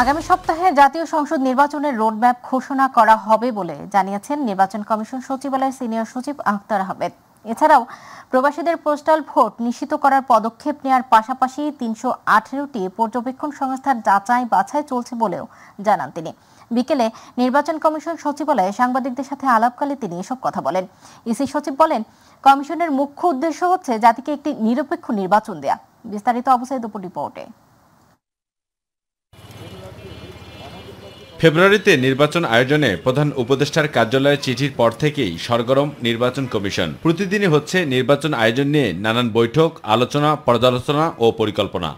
আগামী সপ্তাহে জাতীয় সংসদ নির্বাচনের রোডম্যাপ ঘোষণা করা হবে বলে জানিয়েছেন নির্বাচন কমিশন সচিবালয়ের সিনিয়র সচিব আখতার আহমেদ। এছাড়াও প্রবাসীদের পোস্টাল ভোট নিশ্চিত করার পদক্ষেপ নেওয়ার পাশাপাশি ৩১৮টি পর্যবেক্ষণ সংস্থার যাচাই বাছাই চলছে বলেও জানান তিনি। বিকেলে নির্বাচন কমিশন সচিবালয়ে সাংবাদিকদের সাথে আলাপকালে তিনি এসব কথা বলেন। ইসি সচিব বলেন, কমিশনের মুখ্য উদ্দেশ্য হচ্ছে জাতিকে একটি নিরপেক্ষ নির্বাচন দেয়া। বিস্তারিত অবস্থায় দুপুর রিপোর্টে। ফেব্রুয়ারিতে নির্বাচন আয়োজনে প্রধান উপদেষ্টার কার্যালয়ে চিঠির পর থেকেই সরগরম নির্বাচন কমিশন। প্রতিদিনই হচ্ছে নির্বাচন আয়োজন নিয়ে নানান বৈঠক, আলোচনা, পর্যালোচনা ও পরিকল্পনা।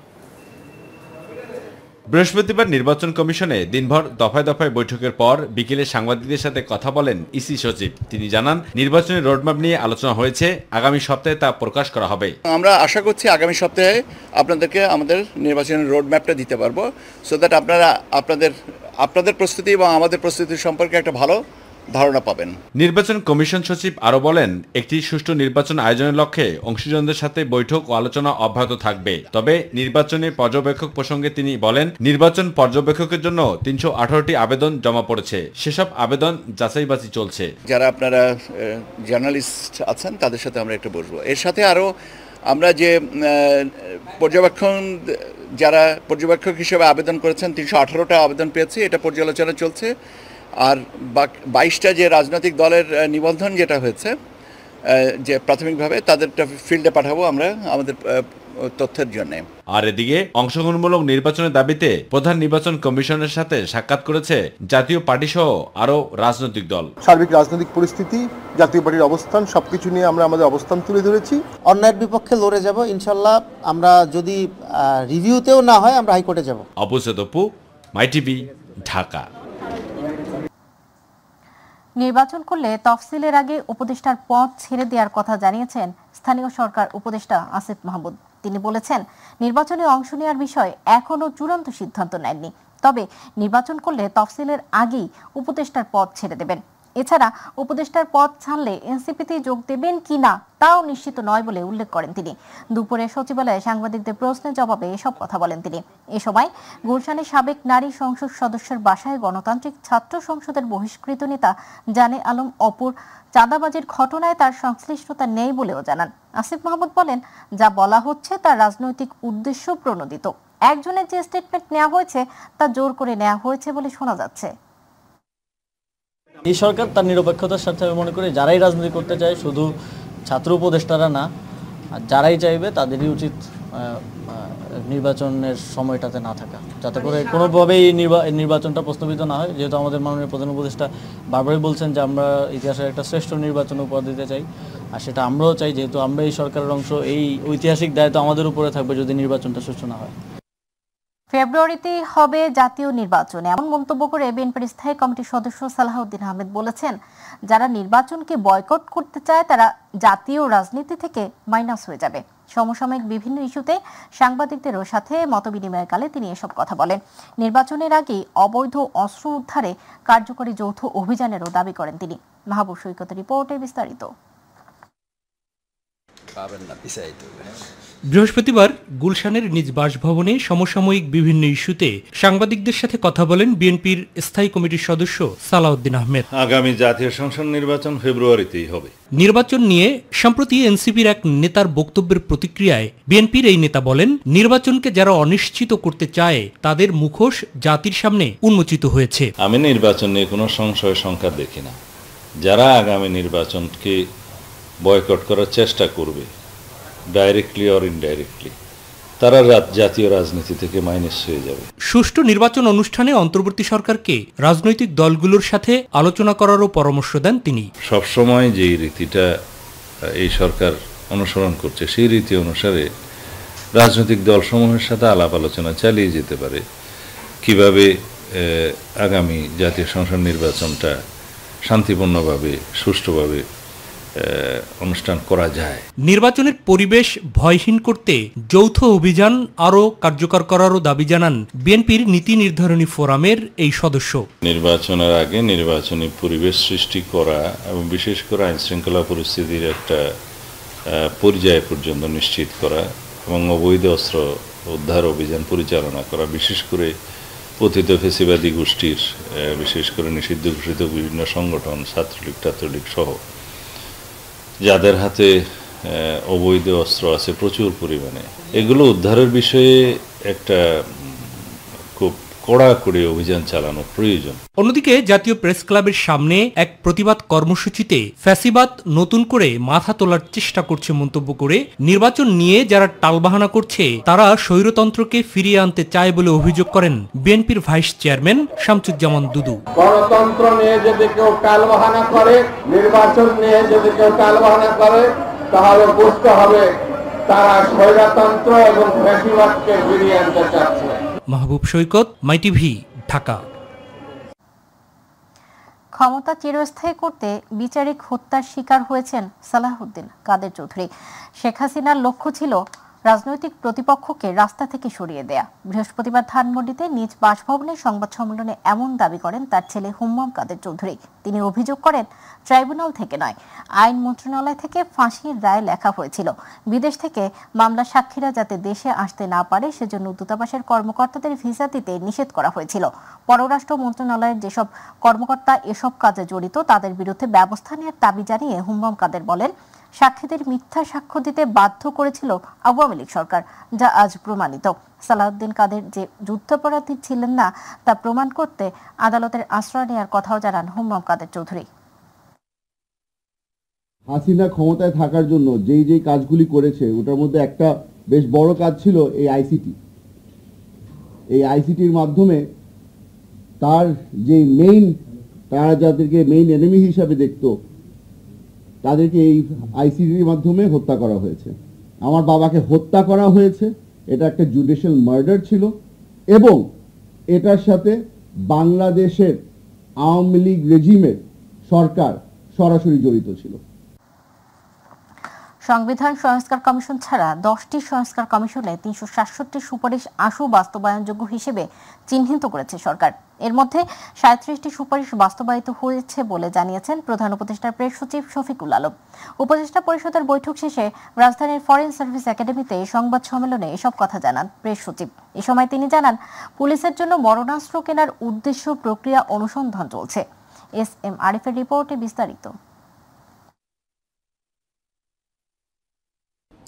বৃহস্পতিবার নির্বাচন কমিশনে দিনভর দফায় দফায় বৈঠকের পর বিকেলে সাংবাদিকদের সাথে কথা বলেন ইসি সচিব। তিনি জানান, নির্বাচনের রোডম্যাপ নিয়ে আলোচনা হয়েছে, আগামী সপ্তাহে তা প্রকাশ করা হবে। আমরা আশা করছি আগামী সপ্তাহে আপনাদেরকে আমাদের নির্বাচনের রোডম্যাপটা দিতে পারবো, সো দ্যাট আপনারা আপনাদের প্রস্তুতি এবং আমাদের প্রস্তুতি সম্পর্কে একটা ভালো ধারণা পাবেন। নির্বাচন কমিশন সচিব আরও বলেন, একটি সুষ্ঠু নির্বাচন আয়োজনের লক্ষ্যে অংশীজনদের সাথে বৈঠক ও আলোচনা অব্যাহত থাকবে। তবে নির্বাচনে পর্যবেক্ষক প্রসঙ্গে তিনি বলেন, নির্বাচন পর্যবেক্ষকের জন্য ৩১৮টি আবেদন জমা পড়েছে। সেসব আবেদন যাচাই বাছাই চলছে। যারা আপনারা জার্নালিস্ট আছেন তাদের সাথে আমরা একটু বসবো। এর সাথে আরও আমরা যে যারা পর্যবেক্ষক হিসেবে আবেদন করেছেন ৩১৮টা আবেদন পেয়েছি, এটা পর্যালোচনা চলছে। আর ২২টা যে রাজনৈতিক দলের নিবন্ধন যেটা হয়েছে যে প্রাথমিকভাবে, তাদেরটা ফিল্ডে পাঠাবো আমরা আমাদের তথ্যের জন্য। আর এদিকে অংশগ্রহণমূলক নির্বাচনের দাবিতে প্রধান নির্বাচন কমিশনের সাথে সাক্ষাৎ করেছে জাতীয় পার্টি সহ আরও রাজনৈতিক দল। সার্বিক রাজনৈতিক পরিস্থিতি, জাতীয় পার্টির অবস্থান, সবকিছু নিয়ে আমরা আমাদের অবস্থান তুলে ধরেছি। অন্যায়ের বিপক্ষে লড়ে যাব ইনশাল্লাহ। আমরা যদি রিভিউতেও না হয়, আমরা হাইকোর্টে যাব। অপু, মাইটিভি, ঢাকা। নির্বাচন করলে তফসিলের আগে উপদেষ্টার পদ ছেড়ে দেওয়ার কথা জানিয়েছেন স্থানীয় সরকার উপদেষ্টা আসিফ মাহমুদ। তিনি বলেছেন, নির্বাচনে অংশ নেওয়ার বিষয়ে এখনও চূড়ান্ত সিদ্ধান্ত নেননি, তবে নির্বাচন করলে তফসিলের আগেই উপদেষ্টার পদ ছেড়ে দেবেন। এছাড়া উপদেষ্টার পদ ছাড়লে এনসিপিতে যোগ দেবেন কিনা তাও নিশ্চিত নয় বলে উল্লেখ করেন তিনি। দুপুরে সচিবালয়ে সাংবাদিকদের প্রশ্নের জবাবে এসব কথা বলেন তিনি। এ সময় গুলশানের সাবেক নারী সংসদ সদস্যের বাসায় গণতান্ত্রিক ছাত্র সংসদের বহিষ্কৃত নেতা জানে আলম অপুর চাঁদাবাজির ঘটনায় তার সংশ্লিষ্টতা নেই বলেও জানান। আসিফ মাহমুদ বলেন, যা বলা হচ্ছে তার রাজনৈতিক উদ্দেশ্য প্রণোদিত। একজনের যে স্টেটমেন্ট নেওয়া হয়েছে তা জোর করে নেওয়া হয়েছে বলে শোনা যাচ্ছে। এই সরকার তার নিরপেক্ষতার স্বার্থে আমি মনে করি যারাই রাজনীতি করতে চায়, শুধু ছাত্র উপদেষ্টারা না, যারাই চাইবে তাদেরই উচিত নির্বাচনের সময়টাতে না থাকা, যাতে করে কোনোভাবেই নির্বাচনটা প্রস্তাবিত না হয়। যেহেতু আমাদের মাননীয় প্রধান উপদেষ্টা বারবারই বলছেন যে আমরা ইতিহাসের একটা শ্রেষ্ঠ নির্বাচন উপহার দিতে চাই, আর সেটা আমরাও চাই। যেহেতু আমরা এই সরকারের অংশ, এই ঐতিহাসিক দায়িত্ব আমাদের উপরে থাকবে যদি নির্বাচনটা সুষ্ঠু না হয়। ফেব্রুয়ারিতে হবে জাতীয় নির্বাচন, এমন মন্তব্য করে বিএনপির স্থায়ী কমিটির সদস্য সালাহউদ্দিন আহমেদ বলেছেন, যারা নির্বাচনকে বয়কট করতে চায় তারা জাতীয় রাজনীতি থেকে মাইনাস হয়ে যাবে। সমসাময়িক বিভিন্ন ইস্যুতে সাংবাদিকদেরও সাথে মতবিনিময়কালে তিনি এসব কথা বলেন। নির্বাচনের আগে অবৈধ অস্ত্র উদ্ধারে কার্যকরী যৌথ অভিযানেরও দাবি করেন তিনি। মাহবুব সৈকতের রিপোর্টে বিস্তারিত। বৃহস্পতিবার গুলশানের নিজ বাসভবনে সমসাময়িক বিভিন্ন ইস্যুতে সাংবাদিকদের সাথে কথা বলেন বিএনপির স্থায়ী কমিটির সদস্য সালাউদ্দিন আহমেদ। আগামী জাতীয় সংসদ নির্বাচন ফেব্রুয়ারিতেই হবে। নির্বাচন নিয়ে সম্প্রতি এনসিপির এক নেতার বক্তব্যের প্রতিক্রিয়ায় বিএনপির এই নেতা বলেন, নির্বাচনকে যারা অনিশ্চিত করতে চায় তাদের মুখোশ জাতির সামনে উন্মোচিত হয়েছে। আমি নির্বাচন নিয়ে কোনো সংশয় শঙ্কা দেখি না। যারা আগামী নির্বাচনকে বয়কট করার চেষ্টা করবে, ডাইরেক্টলি অর ইনডাইরেক্টলি, তারা জাতীয় রাজনীতি থেকে মাইনাস হয়ে যাবে। সুষ্ঠু নির্বাচন অনুষ্ঠানে অন্তর্বর্তী সরকারকে রাজনৈতিক দলগুলোর সাথে আলোচনা করারও পরামর্শ দেন তিনি। সবসময় যে রীতিটা এই সরকার অনুসরণ করছে, সেই রীতি অনুসারে রাজনৈতিক দলসমূহের সাথে আলাপ আলোচনা চালিয়ে যেতে পারে কিভাবে আগামী জাতীয় সংসদ নির্বাচনটা শান্তিপূর্ণভাবে, সুষ্ঠুভাবে অনুষ্ঠান করা যায়। নির্বাচনের পরিবেশ ভয়হীন করতে যৌথ অভিযান আরও কার্যকর করারও দাবি জানান বিএনপির নীতি নির্ধারণী ফোরামের এই সদস্য। নির্বাচনের আগে নির্বাচনী পরিবেশ সৃষ্টি করা এবং বিশেষ করে আইন শৃঙ্খলা পরিস্থিতির একটা পর্যায় পর্যন্ত নিশ্চিত করা এবং অবৈধ অস্ত্র উদ্ধার অভিযান পরিচালনা করা, বিশেষ করে পতিত ফেসিবাদী গোষ্ঠীর বিশেষ করে নিষিদ্ধ ঘোষিত বিভিন্ন সংগঠন ছাত্রলীগ টাত্রলীগ সহ যাদের হাতে অবৈধ অস্ত্র আছে প্রচুর পরিমাণে, এগুলো উদ্ধারের বিষয়ে একটা খুব কড়াকড়ি অভিযান চালানো প্রয়োজন। অন্যদিকে জাতীয় প্রেস ক্লাবের সামনে এক প্রতিবাদ কর্মসূচিতে ফ্যাসিবাদ নতুন করে মাথা তোলার চেষ্টা করছে মন্তব্য করে নির্বাচন নিয়ে যারা টালবাহানা করছে তারা স্বৈরতন্ত্রকে ফিরিয়ে আনতে চায় বলে অভিযোগ করেন বিএনপির ভাইস চেয়ারম্যান শামসুজ্জামান দুদু। গণতন্ত্র নিয়ে যদি কেউ টালবাহানা করে, নির্বাচন নিয়ে যদি কেউ টালবাহানা করে, তাহলে বুঝতে হবে তারা স্বৈরতন্ত্র এবং ফ্যাসিবাদকে ফিরিয়ে আনতে চাচ্ছে। মাহবুব সৈকত, মাই টিভি, ঢাকা। ক্ষমতা চিরস্থায়ী করতে বিচারিক হত্যার শিকার হয়েছেন সালাহউদ্দিন কাদের চৌধুরী। শেখ হাসিনার লক্ষ্য ছিল রাজনৈতিক প্রতিপক্ষকে রাস্তা থেকে সরিয়ে দেয়া। বৃহস্পতিবার ধানমন্ডিতে নিজ বাসভবনে সংবাদ সম্মেলনে এমন দাবি করেন তার ছেলে হুম্মাম কাদের চৌধুরী। তিনি অভিযোগ করেন ট্রাইব্যুনাল থেকে নয়, আইন মন্ত্রণালয় থেকে ফাঁসির রায় লেখা হয়েছিল। বিদেশ থেকে মামলার সাক্ষীরা যাতে দেশে আসতে না পারে সেজন্য দূতাবাসের কর্মকর্তাদের ভিসা দিতে নিষেধ করা হয়েছিল। পররাষ্ট্র মন্ত্রণালয়ের যেসব কর্মকর্তা এসব কাজে জড়িত তাদের বিরুদ্ধে ব্যবস্থা নেওয়ার দাবি জানিয়ে হুম্মাম কাদের বলেন, সাক্ষীদের মিথ্যা সাক্ষ্য দিতে বাধ্য করেছিল আওয়ামী লীগ সরকার, যা আজ প্রমাণিত। সালাউদ্দিন কাদের যে যুদ্ধাপরাধী ছিলেন না তা প্রমাণ করতে আদালতের আশ্রয় নেওয়ার কথাও জানান হুম্মাম কাদের চৌধুরী। হাসিনা ক্ষমতায় থাকার জন্য যেই কাজগুলি করেছে ওটার মধ্যে একটা বেশ বড় কাজ ছিল এই আইসিটি। এই আইসিটির মাধ্যমে তার যে তারা যাদেরকে মেইন এনিমি হিসাবে দেখতো তাদেরকে এই আইসিটির মাধ্যমে হত্যা করা হয়েছে। আমার বাবাকে হত্যা করা হয়েছে, এটা একটা জুডিশিয়াল মার্ডার ছিল এবং এটার সাথে বাংলাদেশের আওয়ামী লীগ রেজিমের সরকার সরাসরি জড়িত ছিল। সংবিধান সংস্কার কমিশন ছাড়া 10টি সংস্কার কমিশনে 367টি সুপারিশ আশু বাস্তবায়নযোগ্য হিসেবে চিহ্নিত করেছে সরকার। এর মধ্যে 37টি সুপারিশ বাস্তবায়িত হয়েছে বলে জানিয়েছেন প্রধান উপদেষ্টার প্রেস সচিব শফিকুল আলম। উপদেষ্টা পরিষদের বৈঠক শেষে রাজধানীর ফরেন সার্ভিস একাডেমিতে সংবাদ সম্মেলনে এসব কথা জানান প্রেস সচিব। এ সময় তিনি জানান, পুলিশের জন্য মরণাস্ত্র কেনার উদ্দেশ্য প্রক্রিয়া অনুসন্ধান চলছে। SM আরিফের রিপোর্টে বিস্তারিত।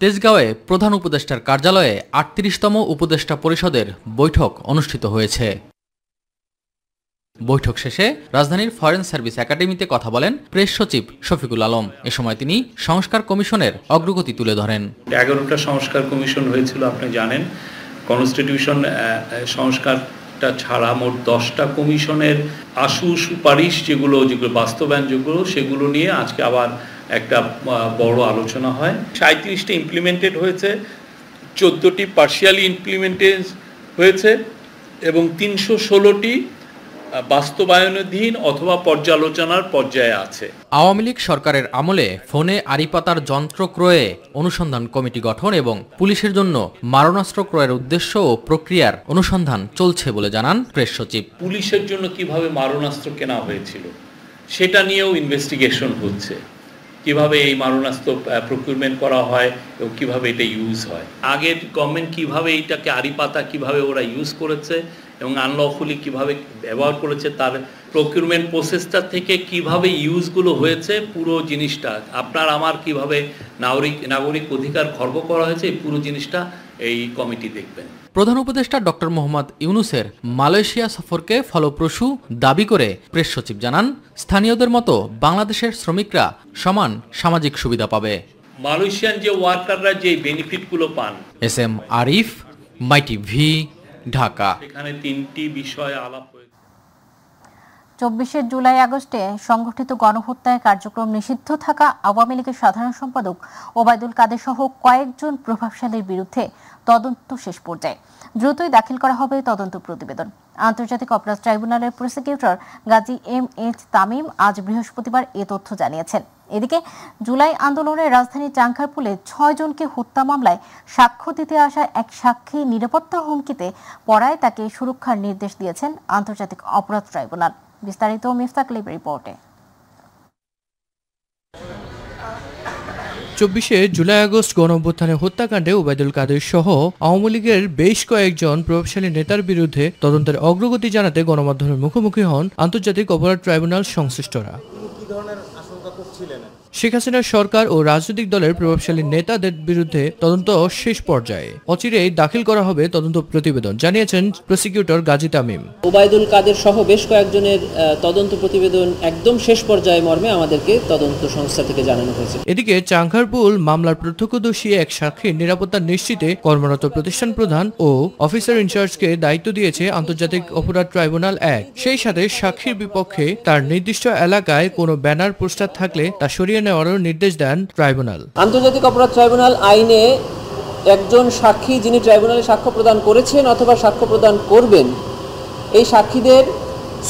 তেজগাঁওয়ে প্রধান উপদেষ্টার কার্যালয়ে ৩৮তম উপদেষ্টা পরিষদের বৈঠক অনুষ্ঠিত হয়েছে। বৈঠক শেষে রাজধানীর ফরেন সার্ভিস একাডেমিতে কথা বলেন প্রেস সচিব শফিকুল আলম। এ সময় তিনি সংস্কার কমিশনের অগ্রগতি তুলে ধরেন। 11টা সংস্কার কমিশন হয়েছিল, আপনি জানেন। কনস্টিটিউশন সংস্কারটা ছাড়া মোট 10টা কমিশনের আশু সুপারিশ যেগুলো বাস্তবায়নযোগ্য সেগুলো নিয়ে আজকে আবার একটা বড় আলোচনা হয়। 37টা ইমপ্লিমেন্টেড হয়েছে, 14টি পার্শিয়ালি ইমপ্লিমেন্টেড হয়েছে এবং 316টি বাস্তবায়নাধীন অথবা পর্যালোচনার পর্যায়ে আছে। আওয়ামী লীগ সরকারের আমলে ফোনে আড়িপাতার যন্ত্র ক্রয়ে অনুসন্ধান কমিটি গঠন এবং পুলিশের জন্য মারণাস্ত্র ক্রয়ের উদ্দেশ্য ও প্রক্রিয়ার অনুসন্ধান চলছে বলে জানান প্রেস সচিব। পুলিশের জন্য কিভাবে মারণাস্ত্র কেনা হয়েছিল সেটা নিয়েও ইনভেস্টিগেশন হচ্ছে। কিভাবে এই মারণাস্ত্র প্রকিউরমেন্ট করা হয় এবং কিভাবে এটা ইউজ হয়। আগের গভর্নমেন্ট কিভাবে এইটাকে আড়িপাতা কিভাবে ওরা ইউজ করেছে এবং আনলফুলি কিভাবে ব্যবহার করেছে, তার প্রকিউরমেন্ট প্রসেসটা থেকে কিভাবে ইউজগুলো হয়েছে, পুরো জিনিসটা আপনার আমার কিভাবে নাগরিক অধিকার খর্ব করা হয়েছে, এই পুরো জিনিসটা এই কমিটি দেখবেন। প্রধান উপদেষ্টা ডক্টর মোহাম্মদ ইউনুসের মালয়েশিয়া সফরকে ফলপ্রসূ দাবি করে প্রেস সচিব জানান, স্থানীয়দের মতো বাংলাদেশের শ্রমিকরা সমান সামাজিক সুবিধা পাবে। মালয়েশিয়ান যে ওয়ার্কাররা যে বেনিফিটগুলো পান। SM আরিফ, মাই টিভি, ঢাকা। এখানে 3টি বিষয় আলাপ হয়েছে। 24 জুলাই আগস্টে সংগঠিত গণহত্যায় কার্যক্রম নিষিদ্ধ থাকা আওয়ামী লীগের সাধারণ সম্পাদক ওবায়দুল কাদের সহ কয়েকজন প্রভাবশালীর বিরুদ্ধে তদন্ত শেষ পর্যায়ে। দ্রুতই দাখিল করা হবে তদন্ত প্রতিবেদন। আন্তর্জাতিক অপরাধ ট্রাইব্যুনালের প্রসিকিউটর গাজী MH তামিম আজ বৃহস্পতিবার এ তথ্য জানিয়েছেন। এদিকে জুলাই আন্দোলনে রাজধানী চাংখারপুলে 6 জনকে হত্যা মামলায় সাক্ষ্য দিতে আসা এক সাক্ষী নিরাপত্তা হুমকিতে পড়ায় তাকে সুরক্ষার নির্দেশ দিয়েছেন আন্তর্জাতিক অপরাধ ট্রাইব্যুনাল। বিস্তারিত মিফতাক লিবের রিপোর্টে। 2024 জুলাই আগস্ট গণঅভ্যুত্থানে হত্যাকাণ্ডে ওবায়দুল কাদের সহ আওয়ামী লীগের বেশ কয়েকজন প্রভাবশালী নেতার বিরুদ্ধে তদন্তের অগ্রগতি জানাতে গণমাধ্যমের মুখোমুখি হন আন্তর্জাতিক অপরাধ ট্রাইব্যুনাল সংশ্লিষ্টরা। শেখ হাসিনার সরকার ও রাজনৈতিক দলের প্রভাবশালী নেতাদের বিরুদ্ধে তদন্ত শেষ পর্যায়ে, অচিরেই দাখিল করা হবে তদন্ত প্রতিবেদন, জানিয়েছেন প্রসিকিউটর গাজী তামিম। ওবায়দুল কাদের সহ বেশ কয়েকজনের তদন্ত প্রতিবেদন একদম শেষ পর্যায়ে মর্মে আমাদেরকে তদন্ত সংস্থা থেকে জানানো হয়েছে। এদিকে চাংখারপুল মামলার প্রত্যক্ষদর্শী এক সাক্ষীর নিরাপত্তা নিশ্চিতে কর্মরত প্রতিষ্ঠান প্রধান ও অফিসার ইনচার্জকে দায়িত্ব দিয়েছে আন্তর্জাতিক অপরাধ ট্রাইব্যুনাল 1। সেই সাথে সাক্ষীর বিপক্ষে তার নির্দিষ্ট এলাকায় কোনো ব্যানার পোস্টার থাকলে তা সরিয়ে নেওয়ারও নির্দেশ দেন ট্রাইব্যুনাল। আন্তর্জাতিক অপরাধ ট্রাইব্যুনাল আইনে একজন সাক্ষী যিনি ট্রাইব্যুনালে সাক্ষ্য প্রদান করেছেন অথবা সাক্ষ্য প্রদান করবেন, এই সাক্ষীদের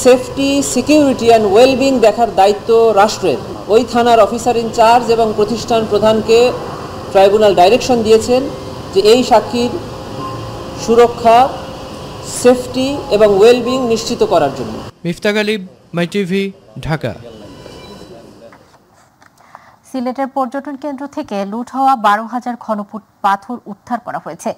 সেফটি, সিকিউরিটি অ্যান্ড ওয়েলবিং দেখার দায়িত্ব রাষ্ট্রের। ওই থানার অফিসার ইনচার্জ এবং প্রতিষ্ঠান প্রধানকে ট্রাইব্যুনাল ডাইরেকশন দিয়েছেন যে এই সাক্ষীর সুরক্ষা, সেফটি এবং ওয়েলবিং নিশ্চিত করার জন্য। মিফতা গালিব, মাই টিভি, ঢাকা। সিলেটের পর্যটন কেন্দ্র থেকে লুট হওয়া 12,000 ঘনফুট পাথর উদ্ধার করা হয়েছে।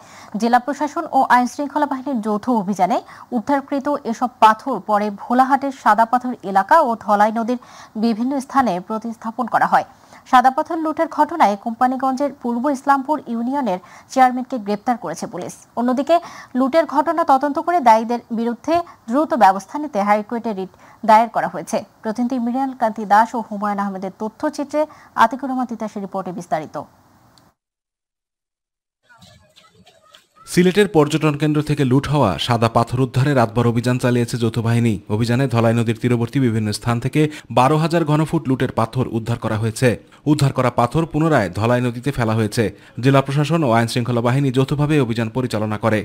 জেলা প্রশাসন ও আইন শৃঙ্খলা বাহিনীর যৌথ অভিযানে উদ্ধারকৃত এসব পাথর পরে ভোলাহাটের সাদা পাথর এলাকা ও ধলাই নদীর বিভিন্ন স্থানে প্রতিস্থাপন করা হয়। সাদা পাথর লুটের ঘটনায় কোম্পানিগঞ্জের পূর্ব ইসলামপুর ইউনিয়নের চেয়ারম্যানকে গ্রেপ্তার করেছে পুলিশ। অন্যদিকে লুটের ঘটনা তদন্ত করে দায়ীদের বিরুদ্ধে দ্রুত ব্যবস্থা নিতে হাইকোর্টে রিট দায়ের করা হয়েছে। প্রতিনিধি মৃণাল কান্তি দাস ও হুমায়ুন আহমেদের তথ্যচিত্রে আতিকুর রহমান তিতাসের রিপোর্টে বিস্তারিত। সিলেটের পর্যটন কেন্দ্র থেকে লুট হওয়া সাদা পাথর উদ্ধারে রাতভর অভিযান চালিয়েছে যৌথ বাহিনী। অভিযানে ধলাই নদীর তীরবর্তী বিভিন্ন স্থান থেকে 12,000 ঘনফুট লুটের পাথর উদ্ধার করা হয়েছে। উদ্ধার করা পাথর পুনরায় ধলাই নদীতে ফেলা হয়েছে। জেলা প্রশাসন ও আইন শৃঙ্খলা বাহিনী যৌথভাবে অভিযান পরিচালনা করে।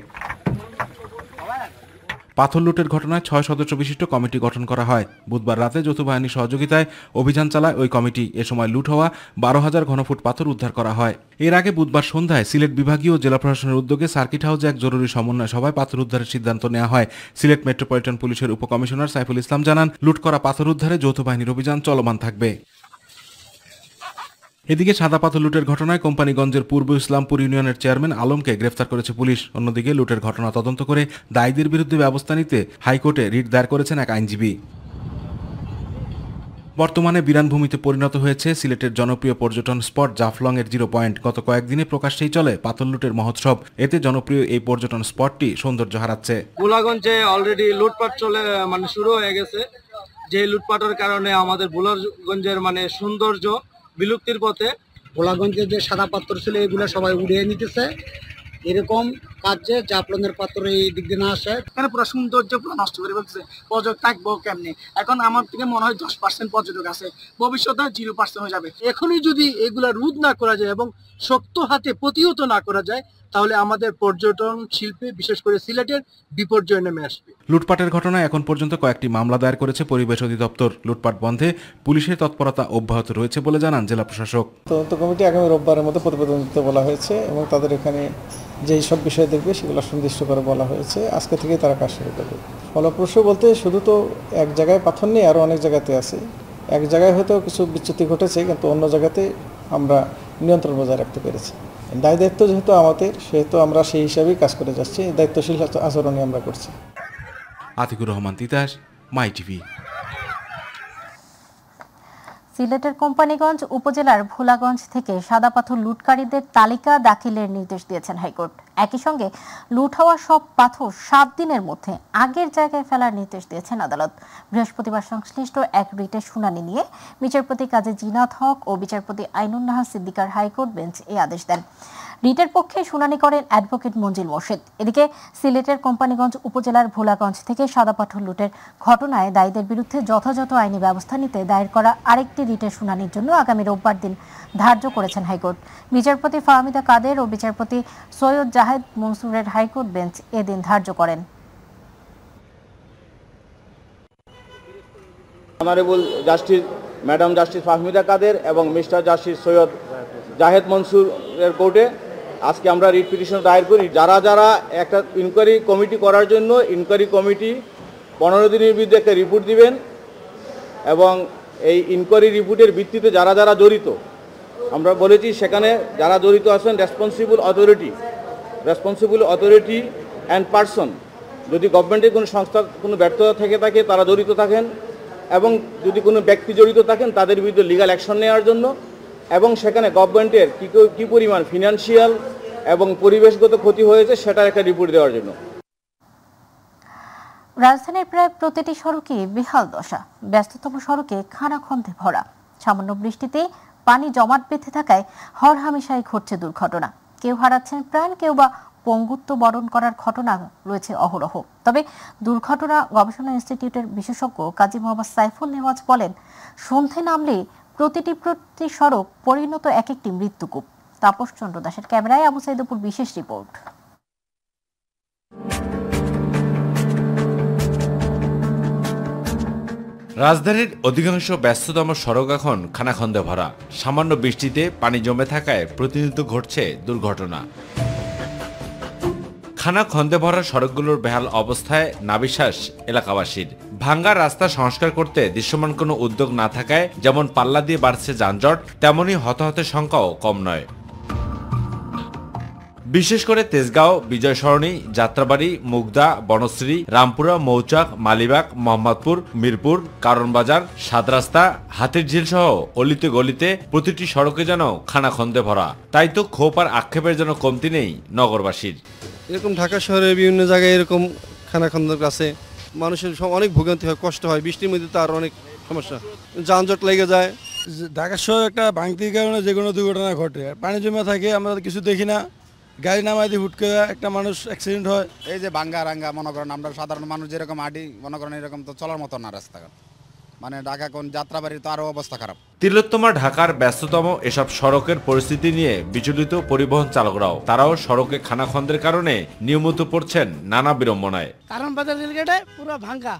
পাথর লুটের ঘটনায় 6 সদস্য বিশিষ্ট কমিটি গঠন করা হয়। বুধবার রাতে যৌথ বাহিনীর সহযোগিতায় অভিযান চালায় ওই কমিটি। এ সময় লুট হওয়া 12,000 ঘনফুট পাথর উদ্ধার করা হয়। এর আগে বুধবার সন্ধ্যায় সিলেট বিভাগীয় জেলা প্রশাসনের উদ্যোগে সার্কিট হাউসে এক জরুরি সমন্বয় সভায় পাথর উদ্ধারের সিদ্ধান্ত নেওয়া হয়। সিলেট মেট্রোপলিটন পুলিশের উপকমিশনার সাইফুল ইসলাম জানান, লুট করা পাথর উদ্ধারে যৌথ বাহিনীর অভিযান চলমান থাকবে। এদিকে সাদা পাথর লুটের ঘটনায় কোম্পানিগঞ্জের পূর্ব ইসলামপুর ইউনিয়নের চেয়ারম্যান আলমকে গ্রেফতার করেছে পুলিশ। অন্যদিকে লুটের ঘটনা তদন্ত করে দায়ীদের বিরুদ্ধে ব্যবস্থা নিতে হাইকোর্টে রিট দায়ের করেছেন এক আইনজীবী। বর্তমানে বিরানভূমিতে পরিণত হয়েছে সিলেটের জনপ্রিয় পর্যটন স্পট জাফলং এর 0 পয়েন্ট। গত কয়েকদিনে প্রকাশ্যেই চলে পাথর লুটের মহোৎসব। এতে জনপ্রিয় এই পর্যটন স্পটটি সৌন্দর্য হারাচ্ছে। ভোলাগঞ্জে অলরেডি লুটপাট শুরু হয়ে গেছে, যে লুটপাটের কারণে আমাদের ভোলাগঞ্জের সৌন্দর্য বিলুপ্তির পথে। ভোলাগঞ্জের যে সাদা পাথর ছিল এগুলো সবাই উড়িয়ে নিতেছে। এরকম কাজে জাফলংয়ের পাথর এই দিক দিয়ে না আসে, এখানে পুরো সৌন্দর্য পুরো নষ্ট করে ফেলছে। পর্যটক থাকবো কেমনি? এখন আমার থেকে মনে হয় 10% পর্যটক আছে, ভবিষ্যতে 0% হয়ে যাবে। এখনই যদি এগুলা রোধ না করা যায় এবং শক্ত হাতে প্রতিহত না করা যায়, তাহলে আমাদের পর্যটন শিল্পে বিশেষ করে সিলেটের বিপর্যয় নেমে আসবে। লুটপাটের ঘটনায় এখন পর্যন্ত কয়েকটি মামলা দায়ের করেছে পরিবেশ অধিদপ্তর। লুটপাট বন্ধে পুলিশের তৎপরতা অব্যাহত রয়েছে বলে জানান জেলা প্রশাসক। তদন্ত কমিটি আগামী রোববারের মধ্যে প্রতিবেদন দিতে বলা হয়েছে এবং তাদের এখানে যেই সব বিষয় দেখবে সেগুলো সুনির্দিষ্ট করে বলা হয়েছে। আজকে থেকেই তারা কাজ শুরু করবে। ফলপ্রসূ বলতে শুধু তো এক জায়গায় পাথর নেই, আরও অনেক জায়গাতে আছে। এক জায়গায় হয়তো কিছু বিচ্যুতি ঘটেছে, কিন্তু অন্য জায়গাতে আমরা নিয়ন্ত্রণ বজায় রাখতে পেরেছি। দায়িত্ব যেহেতু আমাদের, সেহেতু আমরা সেই হিসাবেই কাজ করে যাচ্ছি। দায়িত্বশীল আচরণই আমরা করছি। আতিকুর রহমান তিতাস, মাই টিভি। সিলেটের কোম্পানিগঞ্জ উপজেলার ভোলাগঞ্জ থেকে সাদা পাথর লুটকারীদের তালিকা দাখিলের নির্দেশ দিয়েছেন হাইকোর্ট। একই সঙ্গে লুট হওয়া সব পাথর 7 দিনের মধ্যে আগের জায়গায় ফেলার নির্দেশ দিয়েছেন আদালত। বৃহস্পতিবার সংশ্লিষ্ট এক রিটের শুনানি নিয়ে বিচারপতি কাজী জিনাত হক ও বিচারপতি আইনুন নাহার সিদ্দিকার হাইকোর্ট বেঞ্চ এই আদেশ দেন। রিটের পক্ষে শুনানি করেন অ্যাডভোকেট মঞ্জিল মোর্শেদ। এদিকে সিলেটের কোম্পানিগঞ্জ উপজেলার ভোলাগঞ্জ থেকে সাদা পাথর লুটের ঘটনায় দায়ীদের বিরুদ্ধে যথাযথ আইনি ব্যবস্থা নিতে দায়ের করা আরেকটি রিটের শুনানির জন্য আগামী রোববার দিন ধার্য করেছেন হাইকোর্ট। বিচারপতি ফাহমিদা কাদের ও বিচারপতি সৈয়দ জাহেদ মনসুরের হাইকোর্ট বেঞ্চ এদিন ধার্য করেন। Honourable justice madam justice Fahmida Kader এবং মিস্টার জাস্টিস সৈয়দ জাহেদ মনসুরের কোর্টে আজকে আমরা রিট পিটিশন দায়ের করি। যারা যারা একটা ইনকোয়ারি কমিটি করার জন্য ইনকোয়ারি কমিটি 15 দিনের বিরুদ্ধে একটা রিপোর্ট দিবেন এবং এই ইনকোয়ারি রিপোর্টের ভিত্তিতে যারা যারা জড়িত আমরা বলেছি সেখানে যারা জড়িত আছেন রেসপন্সিবল অথরিটি অ্যান্ড পার্সন, যদি গভর্নমেন্টের কোনো সংস্থা কোনো ব্যর্থতা থেকে থাকে তারা জড়িত থাকেন, এবং যদি কোনো ব্যক্তি জড়িত থাকেন তাদের বিরুদ্ধে লিগ্যাল অ্যাকশন নেওয়ার জন্য, এবং সেখানে গভর্নমেন্টের কী পরিমাণ ফিনান্সিয়াল এবং পরিবেশগত ক্ষতি হয়েছে সেটার একটা রিপোর্ট দেওয়ার জন্য। রাজধানীর প্রায় প্রতিটি সড়কে বেহাল দশা, ব্যস্ততম সড়কে খানাখন্দে ভরা। সামান্য বৃষ্টিতে পানি জমাট বেঁধে থাকায় হরহামেশাই ঘটছে দুর্ঘটনা। কেউ হারাচ্ছেন প্রাণ, কেউ বা পঙ্গুত্ব বরণ করার ঘটনা রয়েছে অহরহ। তবে দুর্ঘটনা গবেষণা ইনস্টিটিউটের বিশেষজ্ঞ কাজী মোহাম্মদ সাইফুল নেওয়াজ বলেন, সন্ধে নামলে প্রতিটি সড়ক পরিণত এক একটি মৃত্যুকূপ। তাপস চন্দ্র দাসের ক্যামেরায় আবু সাইদপুর বিশেষ রিপোর্ট। রাজধানীর অধিকাংশ ব্যস্ততম সড়ক এখন খানাখন্দে ভরা। সামান্য বৃষ্টিতে পানি জমে থাকায় প্রতিনিয়ত ঘটছে দুর্ঘটনা। খানাখন্দে ভরা সড়কগুলোর বেহাল অবস্থায় নাভিশ্বাস এলাকাবাসীর। ভাঙ্গা রাস্তা সংস্কার করতে দৃশ্যমান কোনো উদ্যোগ না থাকায় যেমন পাল্লা দিয়ে বাড়ছে যানজট, তেমনই হতাহতের সংখ্যাও কম নয়। বিশেষ করে তেজগাঁও, বিজয় সরণি, যাত্রাবাড়ি, মুগদা, বনশ্রী, রামপুরা, মৌচাক, মালিবাগ, মোহাম্মদপুর, মিরপুর, কারণবাজার, সাতরাস্তা, হাতিরঝিল সহ অলিতে গলিতে প্রতিটি সড়কে যেন খানাখন্দে ভরা। তাই তো ক্ষোভ আর আক্ষেপের যেন কমতি নেই নগরবাসীর। এরকম ঢাকা শহরে বিভিন্ন জায়গায় এরকম খানাখন্দের কাছে মানুষের অনেক ভোগান্তি হয়, কষ্ট হয়। বৃষ্টির মধ্যে তার অনেক সমস্যা, যানজট লেগে যায়। ঢাকা শহর একটা ভাঙতির কারণে যে কোনো দুর্ঘটনা ঘটে, পানি জমে থাকে, আমরা কিছু দেখি না, গাড়ি নামাই দিয়ে হুট করে একটা মানুষ অ্যাক্সিডেন্ট হয়। এই যে ভাঙ্গা রাঙ্গা মনে করেন আমরা সাধারণ মানুষ যেরকম আডি মনে করেন এরকম তো চলার মতো না রাস্তাঘাট, মানে ঢাকা কোন যাত্রাবাড়ি তো আরো অবস্থা খারাপ। তিলোত্তমা ঢাকার ব্যস্ততম এসব সড়কের পরিস্থিতি নিয়ে বিচলিত পরিবহন চালকরাও। তারাও সড়কে খানাখন্দের কারণে নিয়মিত পড়ছেন নানা বিড়ম্বনায়। কারণ বাজার রেলগেটে পুরো ভাঙ্গা,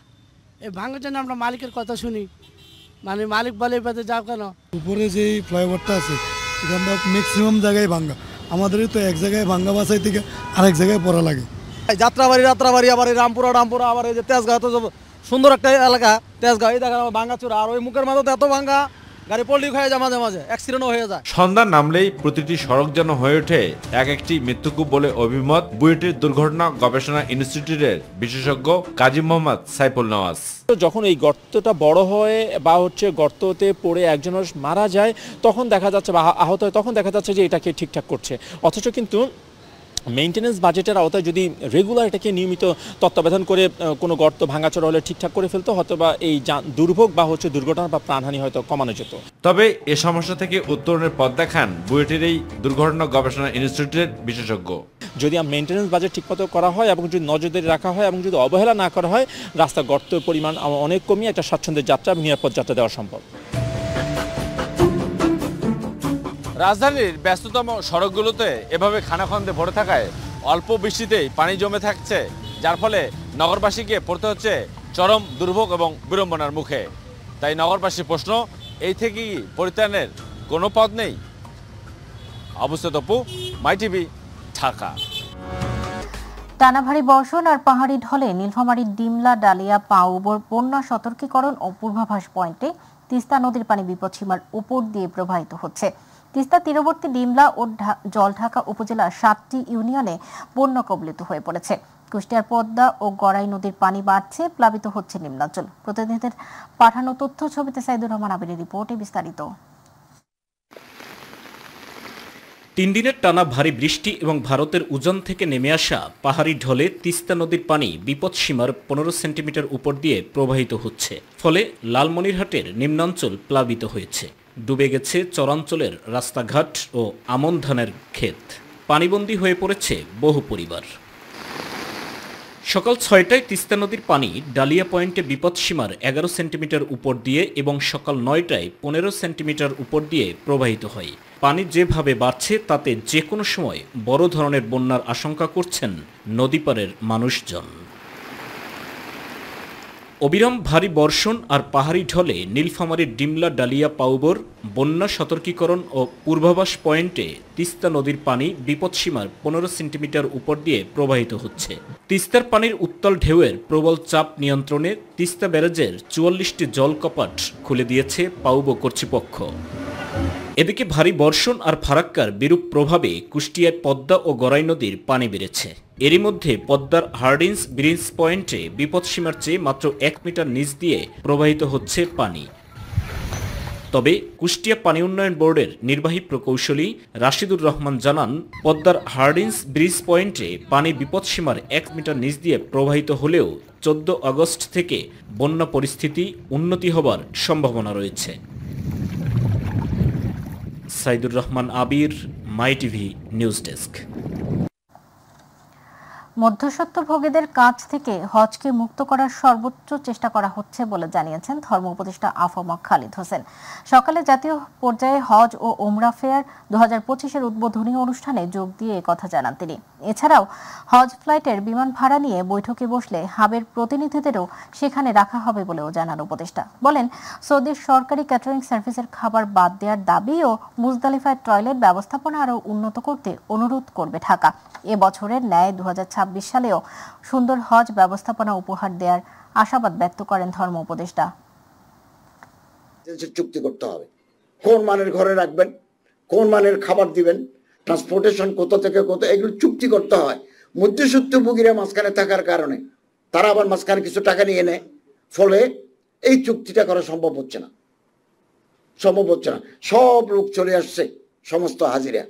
এই ভাঙ্গার জন্য আমরা মালিকের কথা শুনি, মানে মালিক বলে এবারে যাও কেন। উপরে যে ফ্লাইওভারটা আছে এখানটা ম্যাক্সিমাম জায়গায় ভাঙ্গা, আমাদের তো এক জায়গায় ভাঙ্গা বাসাই থেকে আরেক জায়গায় পড়া লাগে। যাত্রাবাড়ি আবার এই রামপুরা আবার এই যে তেজগাঁও, তো সুন্দর একটা এলাকা তেজগাঁও, এই দেখেন ভাঙ্গা চূড়া, আর ওই মুখের মাঝে এত ভাঙ্গা, গাড়ি পল্লি হয়ে যায়, মাঝে মাঝে অ্যাক্সিডেন্টও হয়ে যায়। সন্ধ্যা নামলেই প্রতিটি সড়ক যেন হয়ে ওঠে এক একটি মৃত্যুকূপ বলে অভিমত বুয়েটের দুর্ঘটনা গবেষণা ইনস্টিটিউটের বিশেষজ্ঞ কাজী মোহাম্মদ সাইফুল নেওয়াজ। যখন এই গর্তটা বড় হয় বা গর্ততে পড়ে একজন মারা যায় তখন দেখা যাচ্ছে বা আহত হয়, তখন দেখা যাচ্ছে যে এটাকে ঠিকঠাক করছে, অথচ কিন্তু মেইনটেনেন্স বাজেটের আওতায় যদি রেগুলার এটাকে নিয়মিত তত্ত্বাবধান করে কোনো গর্ত ভাঙাচোরা হলে ঠিকঠাক করে ফেলতো, হয়তো বা এই দুর্ভোগ বা দুর্ঘটনা বা প্রাণহানি হয়তো কমানো যেত। তবে এ সমস্যা থেকে উত্তরণের পথ দেখান বুয়েটের এই দুর্ঘটনা গবেষণা ইনস্টিটিউটের বিশেষজ্ঞ। যদি মেইনটেনেন্স বাজেট ঠিকমতো করা হয় এবং যদি নজরদারি রাখা হয় এবং যদি অবহেলা না করা হয়, রাস্তা গর্তের পরিমাণ অনেক কমিয়ে একটা স্বাচ্ছন্দ্যের যাত্রা এবং নিরাপদ যাত্রা দেওয়া সম্ভব। রাজধানীর ব্যস্ততম সড়কগুলোতে এভাবে খানাখন্দে ভরে থাকায় অল্প বৃষ্টিতেই পানি জমে থাকছে, যার ফলে নগরবাসীকে পড়তে হচ্ছে চরম দুর্ভোগ এবং বিড়ম্বনার মুখে। তাই নগরবাসীর প্রশ্ন, এই থেকে কি পরিত্রাণের কোনো পথ নেই? আবু সাইদপুর, মাই টিভি, ঢাকা। টানা ভারী বর্ষণ আর পাহাড়ি ঢলে নীলফামারীর ডিমলা, ডালিয়া, পাউবর বন্যা সতর্কীকরণ ও পূর্বাভাস পয়েন্টে তিস্তা নদীর পানি বিপদসীমার উপর দিয়ে প্রবাহিত হচ্ছে। তিস্তা তীরবর্তী ডিমলা ও জলঢাকা উপজেলার 7টি ইউনিয়নে বন্যা কবলিত হয়ে পড়েছে। কুষ্টিয়ার পদ্মা ও গড়াই নদীর পানি বাড়ছে, প্লাবিত হচ্ছে নিম্নাঞ্চল। প্রতিনিধিদের পাঠানো তথ্য ছবিতে সাইদুর রহমান আবিরের রিপোর্টে বিস্তারিত। 3 দিনের টানা ভারী বৃষ্টি এবং ভারতের উজান থেকে নেমে আসা পাহাড়ি ঢলে তিস্তা নদীর পানি বিপদসীমার 15 সেন্টিমিটার উপর দিয়ে প্রবাহিত হচ্ছে। ফলে লালমনিরহাটের নিম্নাঞ্চল প্লাবিত হয়েছে। ডুবে গেছে চরাঞ্চলের রাস্তাঘাট ও আমন ধানের ক্ষেত। পানিবন্দী হয়ে পড়েছে বহু পরিবার। সকাল 6টায় তিস্তা নদীর পানি ডালিয়া পয়েন্টে বিপদসীমার 11 সেন্টিমিটার উপর দিয়ে এবং সকাল 9টায় 15 সেন্টিমিটার উপর দিয়ে প্রবাহিত হয়। পানি যেভাবে বাড়ছে তাতে যে কোনো সময় বড় ধরনের বন্যার আশঙ্কা করছেন নদীপাড়ের মানুষজন। অবিরাম ভারী বর্ষণ আর পাহাড়ি ঢলে নীলফামারীর ডিমলা, ডালিয়া, পাউবর বন্যা সতর্কীকরণ ও পূর্বাভাস পয়েন্টে তিস্তা নদীর পানি বিপদসীমার 15 সেন্টিমিটার উপর দিয়ে প্রবাহিত হচ্ছে। তিস্তার পানির উত্তাল ঢেউয়ের প্রবল চাপ নিয়ন্ত্রণে তিস্তা ব্যারেজের 44টি জল কপাট খুলে দিয়েছে পাউবো কর্তৃপক্ষ। এদিকে ভারী বর্ষণ আর ফারাক্কার বিরূপ প্রভাবে কুষ্টিয়ায় পদ্মা ও গড়াই নদীর পানি বেড়েছে। এরই মধ্যে পদ্মার হার্ডিন্স ব্রিজ পয়েন্টে বিপদসীমার চেয়ে মাত্র 1 মিটার নিচ দিয়ে প্রবাহিত হচ্ছে পানি। তবে কুষ্টিয়া পানি উন্নয়ন বোর্ডের নির্বাহী প্রকৌশলী রাশিদুর রহমান জানান, পদ্মার হার্ডিন্স ব্রিজ পয়েন্টে পানি বিপদসীমার 1 মিটার নিচ দিয়ে প্রবাহিত হলেও 14 আগস্ট থেকে বন্যা পরিস্থিতি উন্নতি হবার সম্ভাবনা রয়েছে। সাইদুর রহমান আবির, মাই টিভি নিউজ ডেস্ক। মধ্যস্বত্বভোগীদের কাছ থেকে হজকে মুক্ত করার সর্বোচ্চ চেষ্টা করা হচ্ছে বলে জানিয়েছেন ধর্ম উপদেষ্টা আফমা খালিদ হোসেন। সকালে জাতীয় পর্যায়ে হজ ও ওমরা ফেয়ার 2025-এর উদ্বোধনী অনুষ্ঠানে যোগ দিয়ে কথা জানান তিনি। এছাড়াও হজ ফ্লাইটের বিমান ভাড়া নিয়ে বৈঠকে বসলে হাবের প্রতিনিধিদেরও সেখানে রাখা হবে বলেও জানান উপদেষ্টা। বলেন, সৌদির সরকারি ক্যাটারিং সার্ভিসের খাবার বাদ দেওয়ার দাবি ও মুজদালিফায় টয়লেট ব্যবস্থাপনা আরও উন্নত করতে অনুরোধ করবে ঢাকা। এবছরের ন্যায় 2026 সালেও সুন্দর হজ ব্যবস্থাপনা উপহার দেওয়ার আশাবাদ ব্যক্ত করেন ধর্ম উপদেষ্টা। চুক্তি করতে হবে, কোন মানের ঘরে রাখবেন, কোন মানের খাবার দিবেন, ট্রান্সপোর্টেশন কত থেকে কত, এগুলো চুক্তি করতে হয়। মধ্যস্বত্বভোগীরা মাঝখানে থাকার কারণে তারা আবার মাঝখানে কিছু টাকা নিয়ে নেয়, ফলে এই চুক্তিটা করা সম্ভব হচ্ছে না। সব লোক চলে আসছে, সমস্ত হাজিরা।